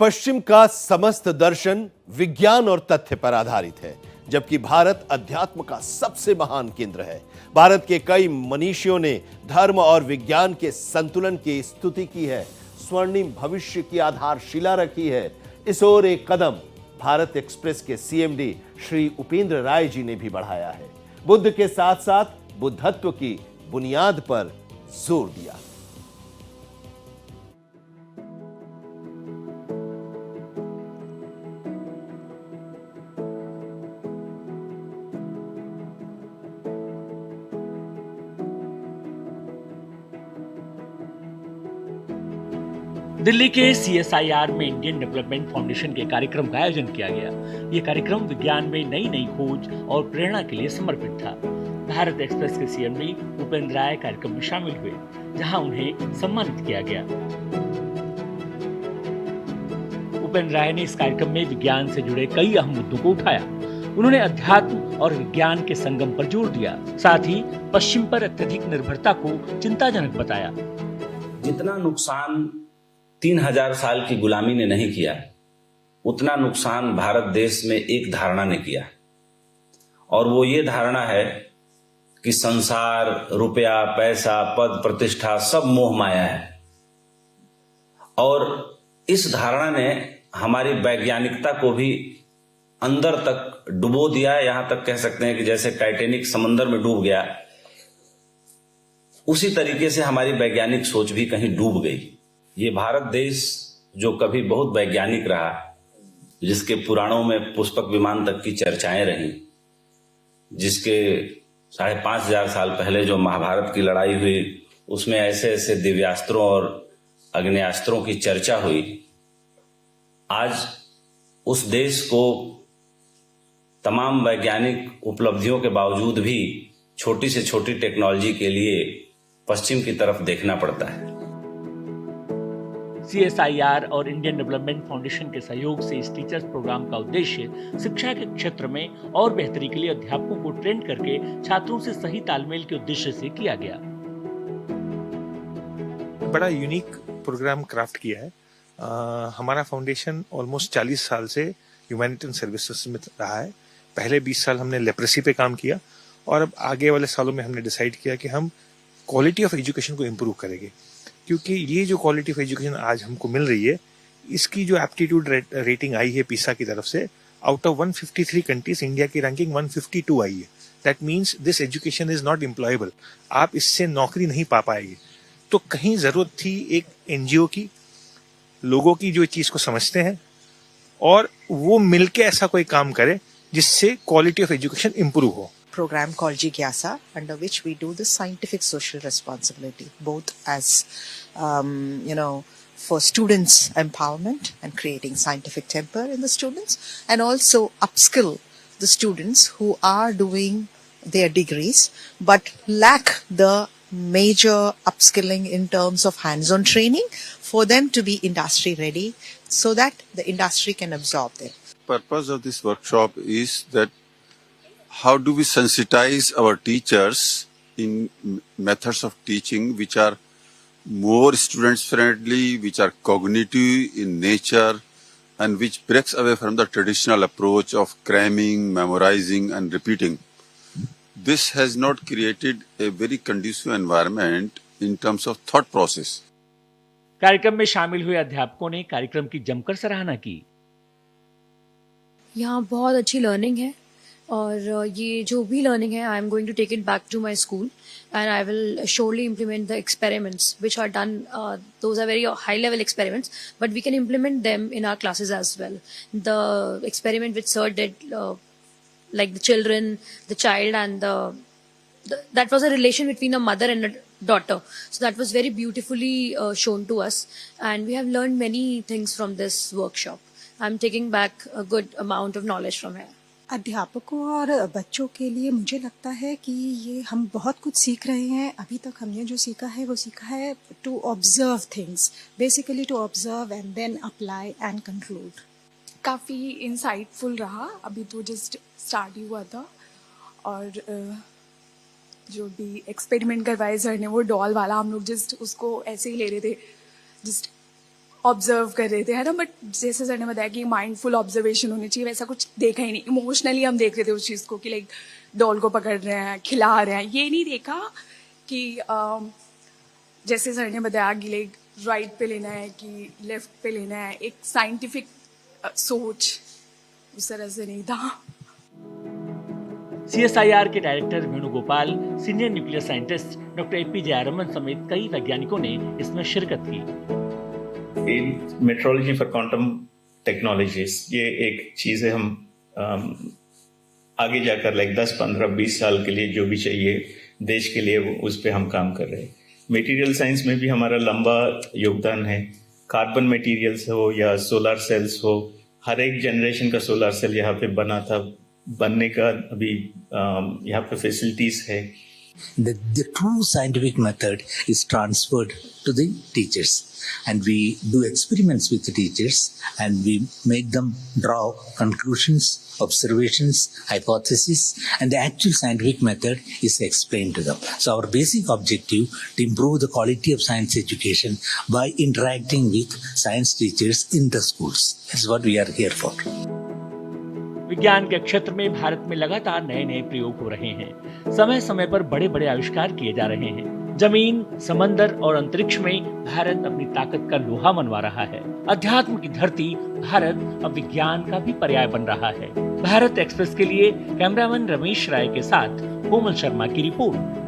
पश्चिम का समस्त दर्शन विज्ञान और तथ्य पर आधारित है, जबकि भारत अध्यात्म का सबसे महान केंद्र है। भारत के कई मनीषियों ने धर्म और विज्ञान के संतुलन की स्तुति की है, स्वर्णिम भविष्य की आधारशिला रखी है। इस ओर एक कदम भारत एक्सप्रेस के सीएमडी श्री उपेंद्र राय जी ने भी बढ़ाया है। बुद्ध के साथ साथ बुद्धत्व की बुनियाद पर जोर दिया। दिल्ली के CSIR में इंडियन डेवलपमेंट फाउंडेशन के कार्यक्रम का आयोजन किया गया। ये कार्यक्रम विज्ञान में नई नई खोज और प्रेरणा के लिए समर्पित था। भारत एक्सप्रेस के सीएमडी उपेंद्र राय कार्यक्रम में शामिल हुए, जहां उन्हें सम्मानित किया गया। उपेंद्र राय ने इस कार्यक्रम में विज्ञान से जुड़े कई अहम मुद्दों को उठाया। उन्होंने अध्यात्म और विज्ञान के संगम पर जोर दिया, साथ ही पश्चिम पर अत्यधिक निर्भरता को चिंताजनक बताया। जितना नुकसान 3000 साल की गुलामी ने नहीं किया, उतना नुकसान भारत देश में एक धारणा ने किया, और वो ये धारणा है कि संसार, रुपया, पैसा, पद, प्रतिष्ठा सब मोह माया है। और इस धारणा ने हमारी वैज्ञानिकता को भी अंदर तक डुबो दिया। यहां तक कह सकते हैं कि जैसे टाइटैनिक समंदर में डूब गया, उसी तरीके से हमारी वैज्ञानिक सोच भी कहीं डूब गई। ये भारत देश जो कभी बहुत वैज्ञानिक रहा, जिसके पुराणों में पुष्पक विमान तक की चर्चाएं रहीं, जिसके 5500 साल पहले जो महाभारत की लड़ाई हुई, उसमें ऐसे ऐसे दिव्यास्त्रों और अग्नेयास्त्रों की चर्चा हुई, आज उस देश को तमाम वैज्ञानिक उपलब्धियों के बावजूद भी छोटी से छोटी टेक्नोलॉजी के लिए पश्चिम की तरफ देखना पड़ता है। CSIR और इंडियन डेवलपमेंट फाउंडेशन के सहयोग से इस टीचर्स प्रोग्राम का उद्देश्य शिक्षा के क्षेत्र में और बेहतरी के लिए अध्यापकों को ट्रेन करके छात्रों से सही तालमेल के उद्देश्य से किया गया। बड़ा यूनिक प्रोग्राम क्राफ्ट किया है। हमारा फाउंडेशन ऑलमोस्ट 40 साल से ह्यूमैनिटेरियन सर्विसेज में रहा है। पहले 20 साल हमने लेप्रेसी पे काम किया, और अब आगे वाले सालों में हमने डिसाइड किया कि हम क्वालिटी ऑफ एजुकेशन को इम्प्रूव करेंगे, क्योंकि ये जो क्वालिटी ऑफ एजुकेशन आज हमको मिल रही है, इसकी जो एप्टीट्यूड रेटिंग आई है पीसा की तरफ से, आउट ऑफ 153 कंट्रीज इंडिया की रैंकिंग 152 आई है। That means this education is not employable. आप इससे नौकरी नहीं पा पाएंगे। तो कहीं जरूरत थी एक एनजीओ की, लोगों की जो चीज को समझते हैं और वो मिलके ऐसा कोई काम करे जिससे क्वालिटी ऑफ एजुकेशन इंप्रूव हो। Program called Jigyasa, under which we do the scientific social responsibility, both as for students empowerment and creating scientific temper in the students, and also upskill the students who are doing their degrees but lack the major upskilling in terms of hands-on training for them to be industry ready, so that the industry can absorb them. Purpose of this workshop is that how do we sensitize our teachers in methods of teaching which are more students friendly, which are cognitive in nature, and which breaks away from the traditional approach of cramming, memorizing and repeating. This has not created a very conducive environment in terms of thought process. कार्यक्रम में शामिल हुए अध्यापकों ने कार्यक्रम की जमकर सराहना की। यहाँ बहुत अच्छी लर्निंग है, और ये जो भी लर्निंग है, I am going to take it back to my school and I will surely implement the experiments which are done. Those are very high level experiments, but we can implement them in our classes as well. The experiment which sir did, like the children, the child and that was a relation between a mother and a daughter. So that was very beautifully shown to us, and we have learned many things from this workshop. I'm taking back a good amount of knowledge from here. अध्यापकों और बच्चों के लिए मुझे लगता है कि ये हम बहुत कुछ सीख रहे हैं। अभी तक हमने जो सीखा है वो सीखा है to observe things, basically to observe and then apply and conclude. काफ़ी इंसाइटफुल रहा। अभी तो जस्ट स्टार्ट ही हुआ था, और जो भी एक्सपेरिमेंट करवाए सर ने, वो डॉल वाला, हम लोग जस्ट उसको ऐसे ही ले रहे थे, जस्ट ऑब्जर्व कर रहे थे, है ना, बट जैसे सर ने बताया कि माइंडफुल ऑब्जर्वेशन होनी चाहिए, वैसा कुछ देखा ही नहीं। इमोशनली हम देख रहे थे उस चीज़ को कि लाइक डॉल को पकड़ रहे हैं, खिला रहे हैं, ये नहीं देखा कि जैसे सर ने बताया कि लाइक राइट पे लेना है कि लेफ्ट पे लेना है, एक साइंटिफिक सोच उस तरह से नहीं था। CSIR के director Venugopal, senior nuclear scientist doctor APJ अय्यरमन समेत कई वैज्ञानिकों ने इसमें शिरकत की। इन मेट्रोलॉजी फॉर क्वांटम टेक्नोलॉजीज, ये एक चीज़ है, हम आगे जाकर लाइक 10, 15, 20 साल के लिए जो भी चाहिए देश के लिए वो उस पर हम काम कर रहे हैं। मटेरियल साइंस में भी हमारा लंबा योगदान है। कार्बन मटेरियल्स हो या सोलर सेल्स हो, हर एक जनरेशन का सोलर सेल यहाँ पे बना था, बनने का अभी यहाँ पे फैसिलिटीज है। The true scientific method is transferred to the teachers, and we do experiments with the teachers, and we make them draw conclusions, observations, hypotheses, and the actual scientific method is explained to them. So our basic objective to improve the quality of science education by interacting with science teachers in the schools. That's what we are here for. विज्ञान के क्षेत्र में भारत में लगातार नए नए प्रयोग हो रहे हैं। समय समय पर बड़े बड़े आविष्कार किए जा रहे हैं। जमीन, समंदर और अंतरिक्ष में भारत अपनी ताकत का लोहा मनवा रहा है। अध्यात्म की धरती भारत अब विज्ञान का भी पर्याय बन रहा है। भारत एक्सप्रेस के लिए कैमरामैन रमेश राय के साथ कोमल शर्मा की रिपोर्ट।